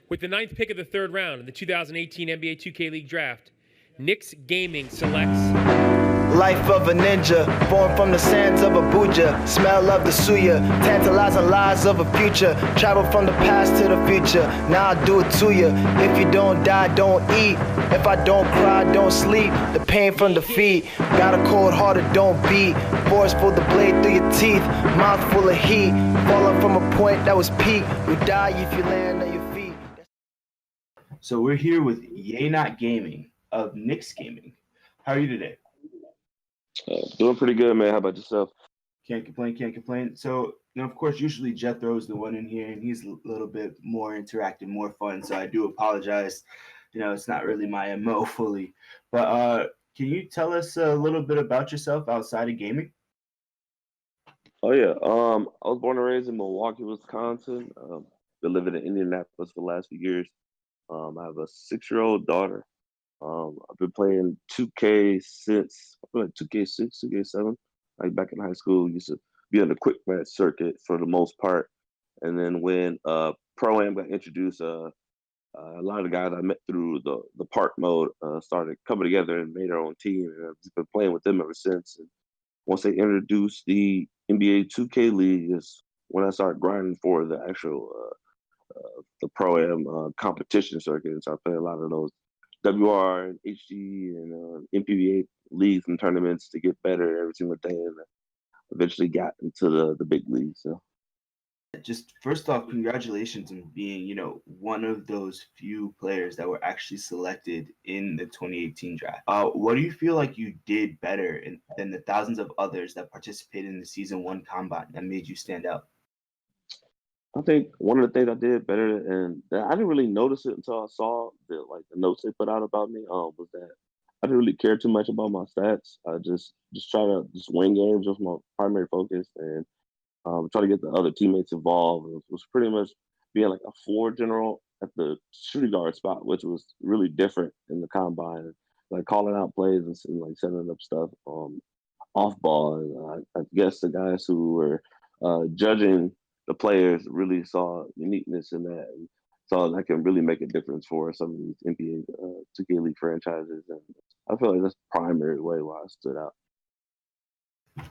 With the 9th pick of the 3rd round in the 2018 NBA 2K League Draft, Knicks Gaming selects Life of a ninja, born from the sands of Abuja. Smell of the suya, tantalizing lies of a future. Travel from the past to the future, now I do it to you. If you don't die, don't eat. If I don't cry, don't sleep. The pain from the feet, got a cold heart, it don't beat. Force pull the blade through your teeth, mouth full of heat. Falling from a point that was peak. You die if you land on your feet. So we're here with YeyNotGaming of Knicks Gaming. How are you today? Doing pretty good, man. How about yourself? Can't complain. So, of course, usually Jethro's the one in here, and he's a little bit more interactive, more fun. So I do apologize. It's not really my MO fully. But can you tell us a little bit about yourself outside of gaming? Oh yeah. I was born and raised in Milwaukee, Wisconsin. Been living in Indianapolis for the last few years. I have a 6-year-old daughter. I've been playing 2K since I feel like 2K6, 2K7. Like back in high school, used to be on the quick match circuit for the most part. And then when Pro Am got introduced, a lot of the guys I met through the park mode started coming together and made their own team, and I've just been playing with them ever since. And once they introduced the NBA 2K League, is when I started grinding for the actual the Pro Am competition circuit. And so I play a lot of those WR and HD and MPBA leagues and tournaments to get better every single day, and eventually got into the big leagues. So. Just first off, congratulations on being, one of those few players that were actually selected in the 2018 draft. What do you feel like you did better than the thousands of others that participated in the season 1 combine that made you stand out? I think one of the things I did better, and I didn't really notice it until I saw the notes they put out about me, was that I didn't really care too much about my stats. I just try to just win games was my primary focus, and try to get the other teammates involved. It was pretty much being like a floor general at the shooting guard spot, which was really different in the combine. Like calling out plays and like setting up stuff off ball. And I guess the guys who were judging the players really saw uniqueness in that, and saw that can really make a difference for some of these NBA 2K League franchises. And I feel like that's the primary way why I stood out.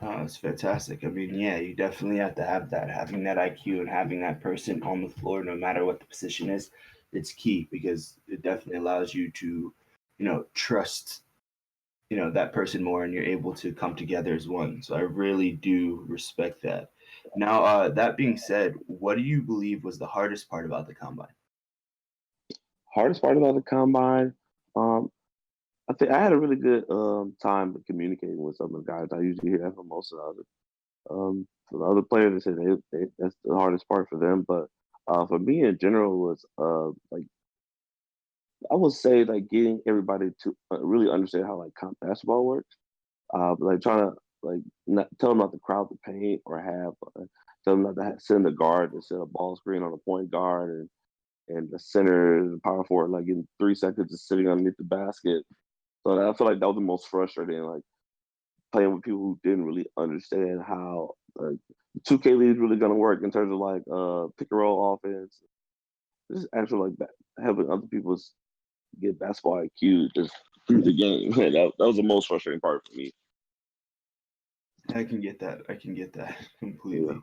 Oh, it's fantastic. I mean, yeah, you definitely have to have that. Having that IQ and having that person on the floor, no matter what the position is, it's key because it definitely allows you to, trust, that person more, and you're able to come together as one. So I really do respect that. Now, that being said, what do you believe was the hardest part about the combine? Hardest part about the combine, um, I think I had a really good time communicating with some of the guys. I usually hear that from most of the other for the other players. They say that's the hardest part for them. But for me in general was like I would say like getting everybody to really understand how like comp basketball works. Like trying to like not tell them not to crowd the paint or have tell them not to send a guard to set a ball screen on a point guard and the center and the power forward like in 3 seconds is sitting underneath the basket. So I feel like that was the most frustrating, like playing with people who didn't really understand how the 2K League is really going to work in terms of like pick and roll offense. Just actually like having other people get basketball IQ just through the game. That was the most frustrating part for me. I can get that. Completely.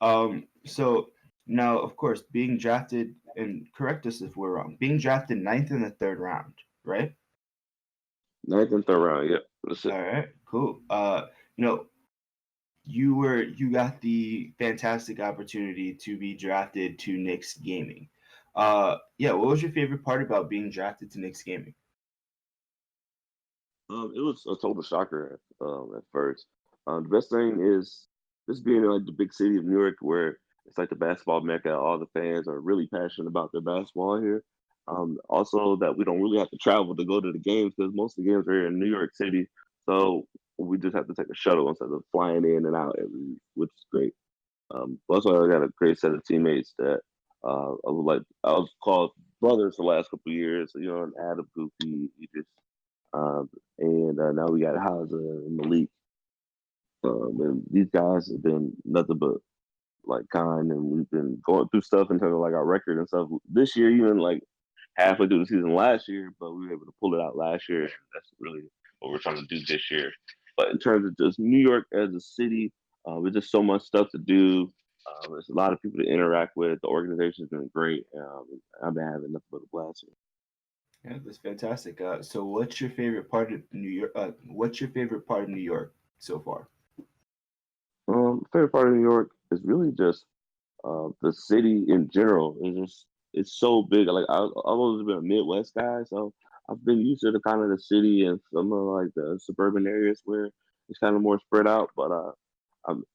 Yeah. So now, of course, being drafted, and correct us if we're wrong, being drafted ninth in the 3rd round, right? Ninth and 3rd round, yeah. That's it. All right, cool. You know, you got the fantastic opportunity to be drafted to Knicks Gaming. Yeah, what was your favorite part about being drafted to Knicks Gaming? It was a total shocker at first. The best thing is this being in like the big city of New York, where it's like the basketball mecca. All the fans are really passionate about their basketball here. Also, that we don't really have to travel to go to the games because most of the games are here in New York City. So we just have to take a shuttle instead of flying in and out every week, which is great. Also, I got a great set of teammates that I was called brothers the last couple of years. And Adam, Goofy, Idris, and now we got Haza and Malik. And these guys have been nothing but like kind, and we've been going through stuff in terms of like our record and stuff this year, even like halfway through the season last year, but we were able to pull it out last year. That's really what we're trying to do this year. But in terms of just New York as a city, there's just so much stuff to do. There's a lot of people to interact with. The organization's been great. I've been having nothing but a blast here. Yeah, that's fantastic. So what's your favorite part of New York? What's your favorite part of New York so far? Favorite part of New York is really just the city in general. It's so big. Like I've always been a Midwest guy, so I've been used to the kind of the city and some of like the suburban areas where it's kind of more spread out. But I'm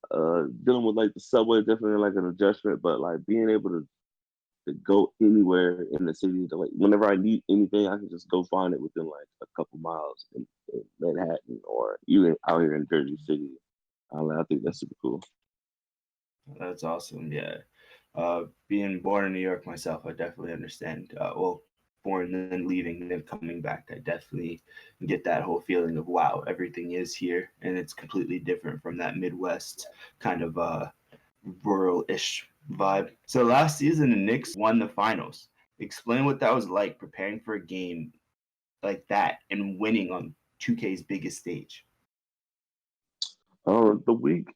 dealing with like the subway is definitely like an adjustment. But like being able to go anywhere in the city, to like whenever I need anything, I can just go find it within like a couple miles in Manhattan or even out here in Jersey City. I think that's super cool. That's awesome. Yeah. Being born in New York myself, I definitely understand. Well, born then leaving, then coming back, I definitely get that whole feeling of wow, everything is here, and it's completely different from that Midwest kind of rural-ish vibe. So last season, the Knicks won the finals. Explain what that was like preparing for a game like that and winning on 2K's biggest stage. The week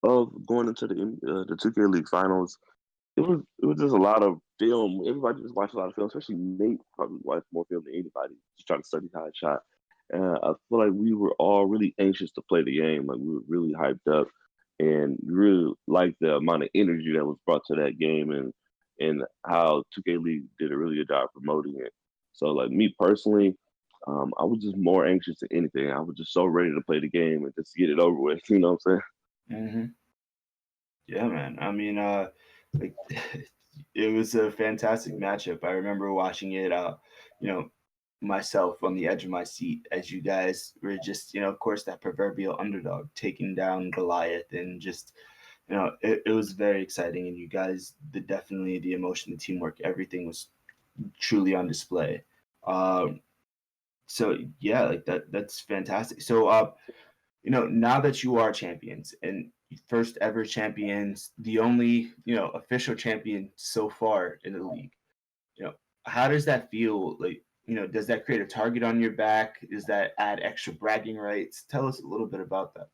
of going into the 2K League Finals, it was just a lot of film. Everybody just watched a lot of film, especially Nate probably watched more film than anybody, just trying to study how to shot. And I feel like we were all really anxious to play the game. Like we were really hyped up and really liked the amount of energy that was brought to that game and how 2K League did a really good job promoting it. So like me personally, I was just more anxious than anything. I was just so ready to play the game and just get it over with. You know what I'm saying? Mm-hmm. Yeah, man. I mean, like it was a fantastic matchup. I remember watching it. You know, myself on the edge of my seat as you guys were just, of course, that proverbial underdog taking down Goliath, and just, it was very exciting. And you guys, definitely the emotion, the teamwork, everything was truly on display. Um, so yeah, like that's fantastic. So, now that you are champions and first ever champions, the only, official champion so far in the league, you know, how does that feel? Like, does that create a target on your back? Does that add extra bragging rights? Tell us a little bit about that.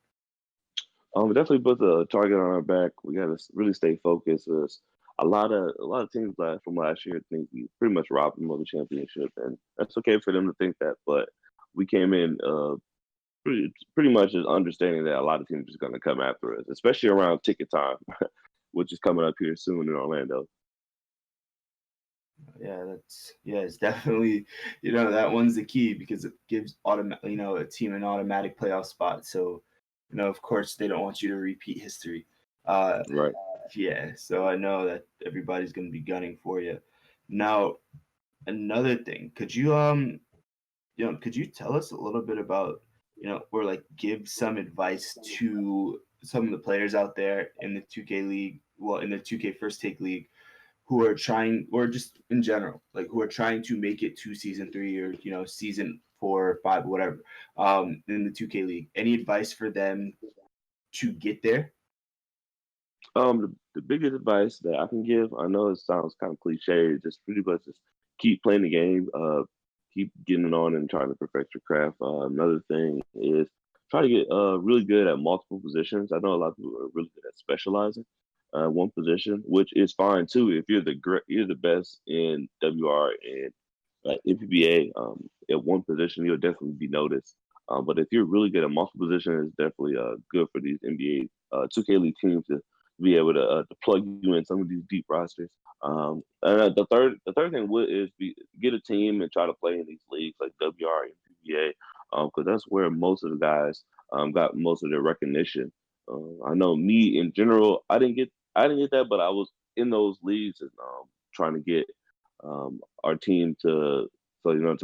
Definitely put the target on our back. We got to really stay focused. There's a lot of teams from last year think we pretty much robbed them of the championship, and that's okay for them to think that. But we came in pretty much just understanding that a lot of teams are going to come after us, especially around ticket time, which is coming up here soon in Orlando. Yeah, it's definitely, that one's the key because it gives a team an automatic playoff spot. So, of course they don't want you to repeat history. Uh, Right. yeah, so I know that everybody's going to be gunning for you. Now, another thing, could you tell us a little bit about, or like give some advice to some of the players out there in the 2K league, well, in the 2K first take league, who are trying, or just in general, like who are trying to make it to season 3 or season 4 or 5, whatever, in the 2K league? Any advice for them to get there? The biggest advice that I can give, I know it sounds kind of cliche, just pretty much just keep playing the game, keep getting on and trying to perfect your craft. Another thing is try to get really good at multiple positions. I know a lot of people are really good at specializing one position, which is fine too. If you're the best in WR and NPBA, at one position, you'll definitely be noticed. But if you're really good at multiple positions, it's definitely good for these NBA 2K League teams to be able to plug you in some of these deep rosters. And the third thing is get a team and try to play in these leagues like WR and PBA, because that's where most of the guys got most of their recognition. I know me in general, I didn't get that, but I was in those leagues and trying to get our team to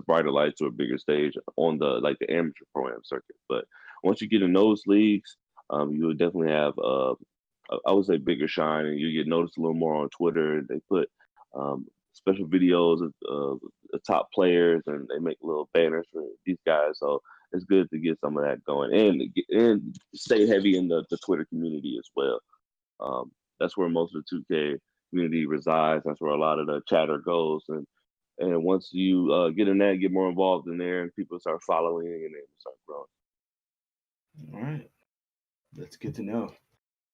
brighter lights to a bigger stage on the amateur pro-am circuit. But once you get in those leagues, you would definitely have I would say bigger shine, and you get noticed a little more on Twitter. They put special videos of the top players, and they make little banners for these guys. So it's good to get some of that going, and stay heavy in the Twitter community as well. Um, that's where most of the 2K community resides. That's where a lot of the chatter goes. And once you get in that, get more involved in there, and people start following, and then start growing. All right, that's good to know.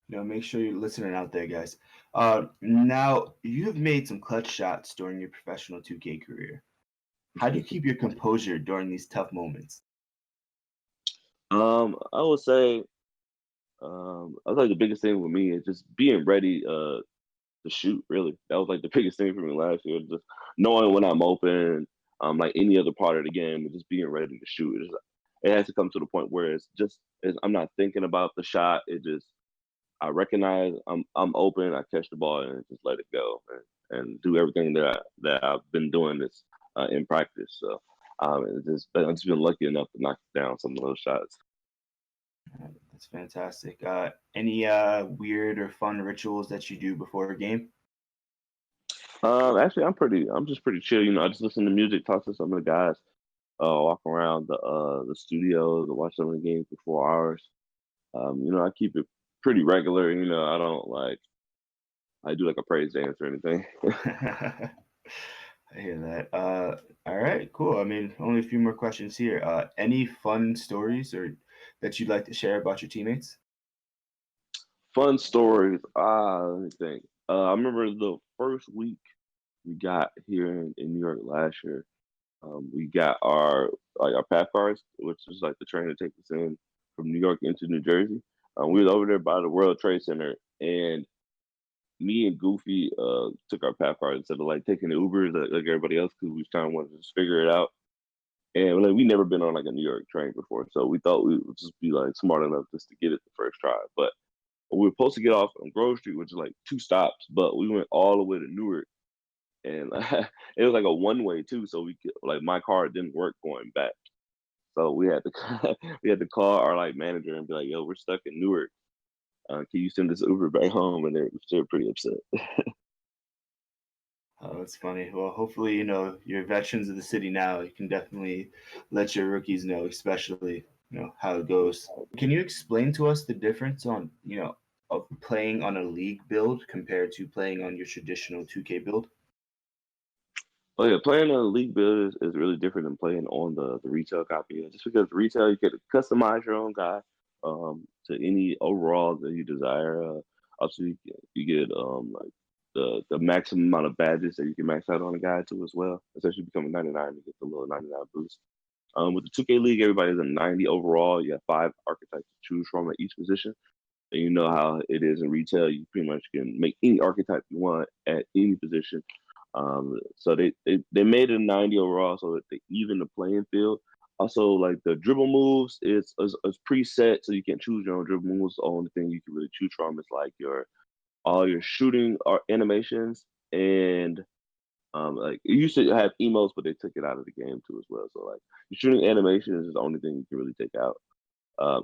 Make sure you're listening out there, guys. Now you have made some clutch shots during your professional 2K career. How do you keep your composure during these tough moments? I would say, I think the biggest thing with me is just being ready to shoot. Really, that was like the biggest thing for me last year. Just knowing when I'm open, like any other part of the game, and just being ready to shoot. It has to come to the point where I'm not thinking about the shot. I recognize I'm open. I catch the ball and just let it go and do everything that I've been doing this in practice. So I've just been lucky enough to knock down some of those shots. That's fantastic. Any weird or fun rituals that you do before a game? Actually, I'm just pretty chill. I just listen to music, talk to some of the guys, walk around the studios, watch some of the games before ours. I keep it pretty regular. I don't I do like a praise dance or anything. I hear that. All right, cool. I mean, only a few more questions here. Any fun stories or that you'd like to share about your teammates? Fun stories. Let me think. I remember the first week we got here in New York last year. We got our path cards, which is like the train to take us in from New York into New Jersey. We was over there by the World Trade Center, and me and Goofy took our path cards instead of like taking the Ubers like everybody else because we kind of wanted to just figure it out. And like we never been on like a New York train before, so we thought we would just be like smart enough just to get it the first try. But we were supposed to get off on Grove Street, which is like 2 stops, but we went all the way to Newark, and it was like a one way too. So like my car didn't work going back, so we had to we had to call our like manager and be like, "Yo, we're stuck in Newark. Can you send this Uber back home?" And they're pretty upset. Oh, that's funny. Well, hopefully, you're veterans of the city now. You can definitely let your rookies know, especially, how it goes. Can you explain to us the difference on, of playing on a league build compared to playing on your traditional 2K build? Oh yeah, playing on a league build is really different than playing on the retail copy. Just because retail, you get to customize your own guy to any overall that you desire. Also, you get like the maximum amount of badges that you can max out on a guy too as well. Especially becoming 99, you get the little 99 boost. With the 2K League, everybody's a 90 overall. You have 5 archetypes to choose from at each position. And you know how it is in retail. You pretty much can make any archetype you want at any position. So they made it a 90 overall so that they even the playing field. Also, like the dribble moves is preset, so you can choose your own dribble moves. The only thing you can really choose from is like all your shooting or animations, and like it used to have emotes, but they took it out of the game too as well. So like your shooting animations is the only thing you can really take out.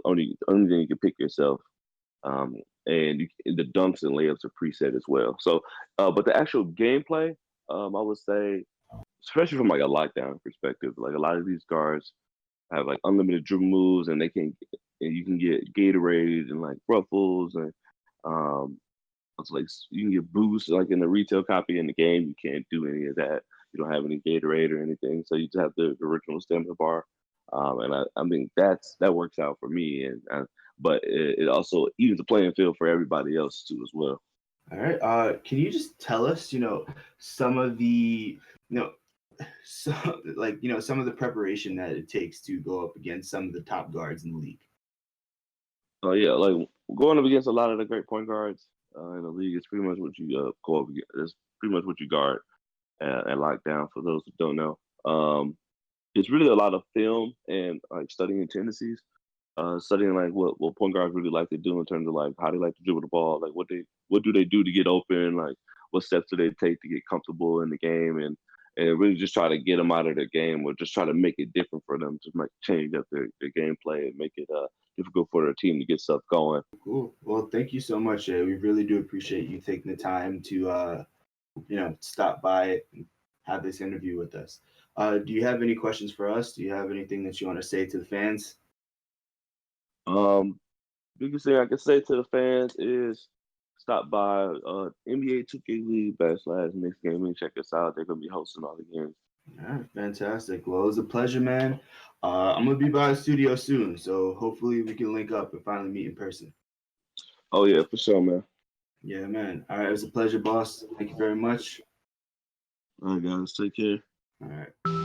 Only thing you can pick yourself. Um, and the dunks and layups are preset as well. So, but the actual gameplay, I would say, especially from like a lockdown perspective, like a lot of these guards have like unlimited dribble moves, and you can get Gatorade and like Ruffles, and it's like you can get boosts like in the retail copy. In the game, you can't do any of that. You don't have any Gatorade or anything, so you just have the original stamina bar. And I mean that works out for me, but it also evens the playing field for everybody else too as well. All right. Can you just tell us, some of the, so some of the preparation that it takes to go up against some of the top guards in the league? Oh yeah, like going up against a lot of the great point guards in the league is pretty much what you go up against. It's pretty much what you guard and lock down. For those who don't know, it's really a lot of film and like studying tendencies, studying like what point guards really like to do in terms of like how they like to dribble the ball, like what do they do to get open, like what steps do they take to get comfortable in the game, and really just try to get them out of their game or just try to make it different for them, just like change up their gameplay and make it difficult for their team to get stuff going. Cool. Well, thank you so much, Jay. We really do appreciate you taking the time to, stop by and have this interview with us. Do you have any questions for us? Do you have anything that you want to say to the fans? Biggest thing I can say to the fans is stop by NBA 2K League / Knicks Gaming. Check us out. They're gonna be hosting all the games. All right, fantastic. Well, it was a pleasure, man. I'm gonna be by the studio soon, so hopefully we can link up and finally meet in person. Oh yeah, for sure, man. Yeah, man. All right, it was a pleasure, boss. Thank you very much. All right, guys, take care. All right.